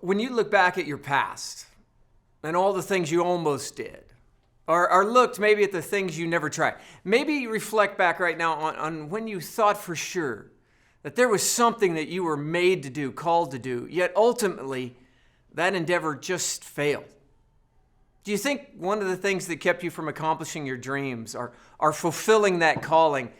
When you look back at your past and all the things you almost did, or looked maybe at the things you never tried, maybe you reflect back right now on when you thought for sure that there was something that you were made to do, called to do, yet ultimately that endeavor just failed. Do you think one of the things that kept you from accomplishing your dreams or fulfilling that calling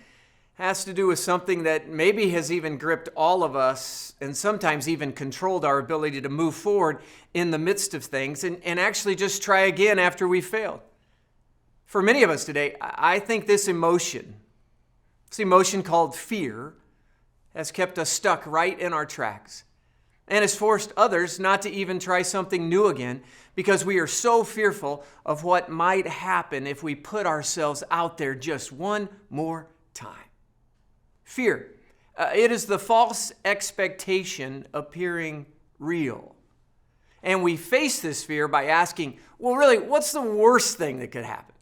has to do with something that maybe has even gripped all of us and sometimes even controlled our ability to move forward in the midst of things and actually just try again after we failed? For many of us today, I think this emotion called fear, has kept us stuck right in our tracks and has forced others not to even try something new again because we are so fearful of what might happen if we put ourselves out there just one more time. Fear. It is the false expectation appearing real. And we face this fear by asking, well, really, what's the worst thing that could happen?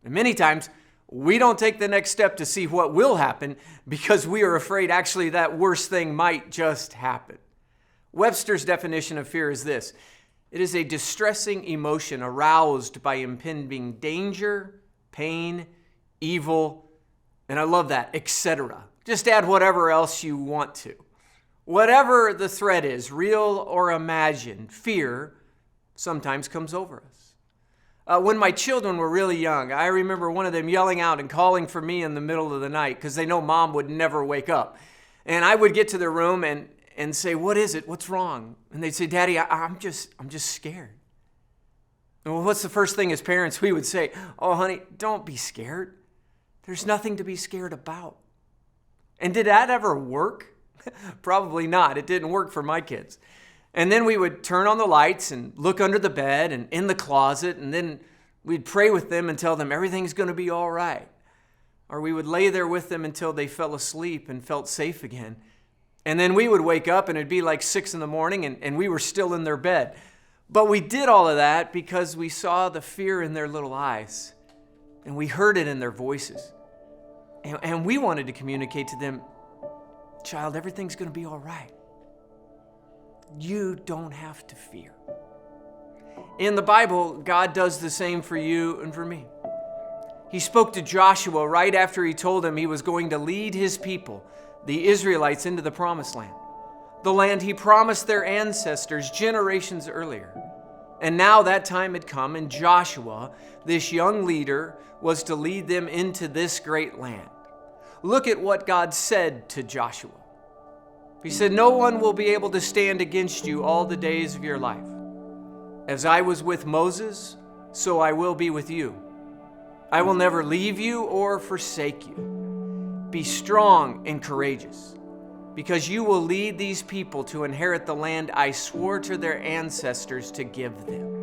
And many times, we don't take the next step to see what will happen because we are afraid actually that worst thing might just happen. Webster's definition of fear is this: it is a distressing emotion aroused by impending danger, pain, evil, and I love that, etc. Just add whatever else you want to. Whatever the threat is, real or imagined, fear sometimes comes over us. When my children were really young, I remember one of them yelling out and calling for me in the middle of the night because they know mom would never wake up. And I would get to their room and say, "What is it? What's wrong?" And they'd say, "Daddy, I'm just scared." And well, what's the first thing as parents we would say? "Oh, honey, don't be scared. There's nothing to be scared about." And did that ever work? Probably not. It didn't work for my kids. And then we would turn on the lights and look under the bed and in the closet, and then we'd pray with them and tell them everything's going to be all right. Or we would lay there with them until they fell asleep and felt safe again. And then we would wake up and it'd be like 6 a.m. and we were still in their bed. But we did all of that because we saw the fear in their little eyes and we heard it in their voices. And we wanted to communicate to them, "Child, everything's going to be all right. You don't have to fear." In the Bible, God does the same for you and for me. He spoke to Joshua right after he told him he was going to lead his people, the Israelites, into the promised land, the land he promised their ancestors generations earlier. And now that time had come, and Joshua, this young leader, was to lead them into this great land. Look at what God said to Joshua. He said, "No one will be able to stand against you all the days of your life. As I was with Moses, so I will be with you. I will never leave you or forsake you. Be strong and courageous, because you will lead these people to inherit the land I swore to their ancestors to give them."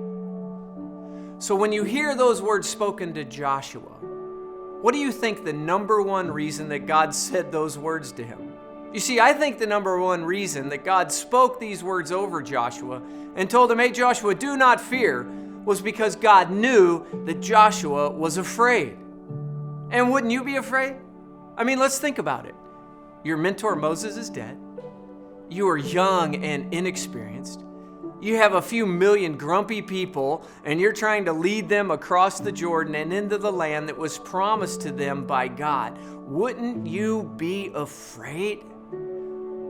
So when you hear those words spoken to Joshua, what do you think the number one reason that God said those words to him? You see, I think the number one reason that God spoke these words over Joshua and told him, "Hey, Joshua, do not fear," was because God knew that Joshua was afraid. And wouldn't you be afraid? I mean, let's think about it. Your mentor Moses is dead. You are young and inexperienced. You have a few million grumpy people, and you're trying to lead them across the Jordan and into the land that was promised to them by God. Wouldn't you be afraid?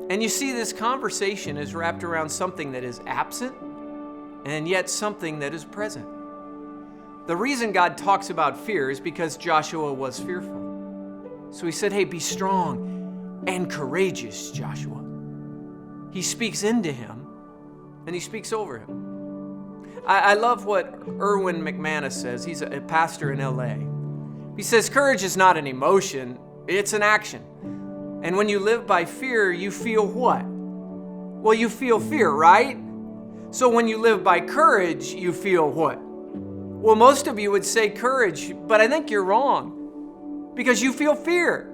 And you see, this conversation is wrapped around something that is absent and yet something that is present. The reason God talks about fear is because Joshua was fearful. So he said, "Hey, be strong and courageous, Joshua." He speaks into him and he speaks over him. I love what Erwin McManus says. He's a pastor in LA. He says, "Courage is not an emotion, it's an action. And when you live by fear, you feel what? Well, you feel fear, right? So when you live by courage, you feel what? Well, most of you would say courage, but I think you're wrong because you feel fear.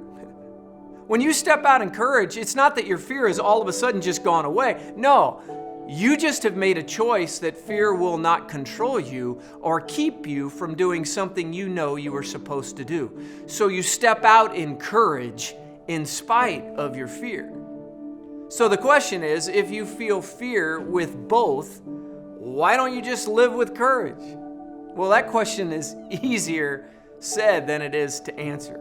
When you step out in courage, it's not that your fear is all of a sudden just gone away. No, you just have made a choice that fear will not control you or keep you from doing something you know you were supposed to do. So you step out in courage in spite of your fear. So the question is, if you feel fear with both, why don't you just live with courage? Well, that question is easier said than it is to answer.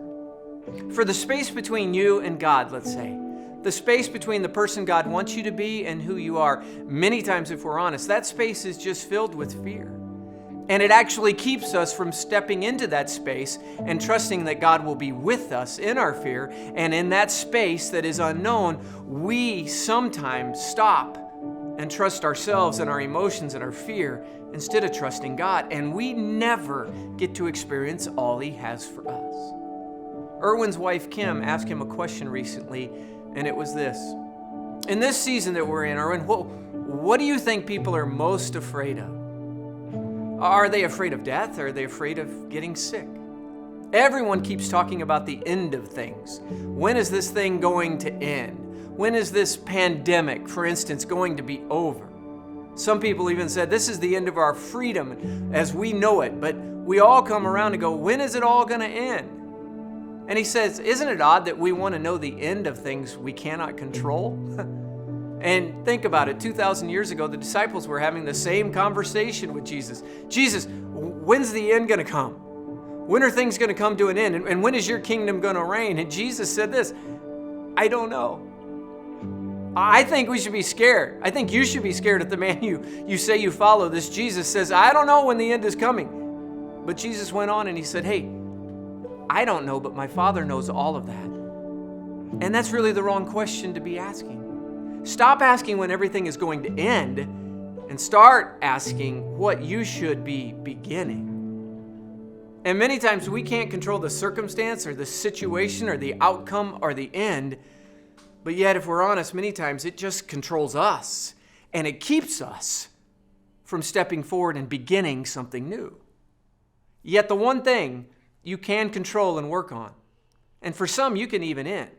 For the space between you and God, let's say, the space between the person God wants you to be and who you are, many times, if we're honest, that space is just filled with fear. And it actually keeps us from stepping into that space and trusting that God will be with us in our fear. And in that space that is unknown, we sometimes stop and trust ourselves and our emotions and our fear instead of trusting God. And we never get to experience all He has for us. Erwin's wife, Kim, asked him a question recently, and it was this. In this season that we're in, Erwin, what do you think people are most afraid of? Are they afraid of death? Or are they afraid of getting sick? Everyone keeps talking about the end of things. When is this thing going to end? When is this pandemic, for instance, going to be over? Some people even said this is the end of our freedom as we know it. But we all come around and go, when is it all going to end? And he says, isn't it odd that we want to know the end of things we cannot control? And think about it, 2,000 years ago, the disciples were having the same conversation with Jesus. Jesus, when's the end going to come? When are things going to come to an end? And when is your kingdom going to reign? And Jesus said this, I don't know. I think we should be scared. I think you should be scared at the man you say you follow. This Jesus says, I don't know when the end is coming. But Jesus went on and he said, hey, I don't know, but my Father knows all of that. And that's really the wrong question to be asking. Stop asking when everything is going to end and start asking what you should be beginning. And many times we can't control the circumstance or the situation or the outcome or the end. But yet, if we're honest, many times it just controls us and it keeps us from stepping forward and beginning something new. Yet the one thing you can control and work on, and for some you can even end,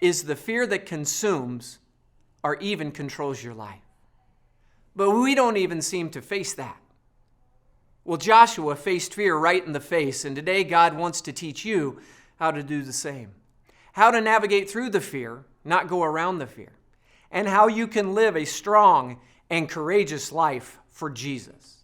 is the fear that consumes or even controls your life. But we don't even seem to face that. Well, Joshua faced fear right in the face, and today God wants to teach you how to do the same. How to navigate through the fear, not go around the fear, and how you can live a strong and courageous life for Jesus.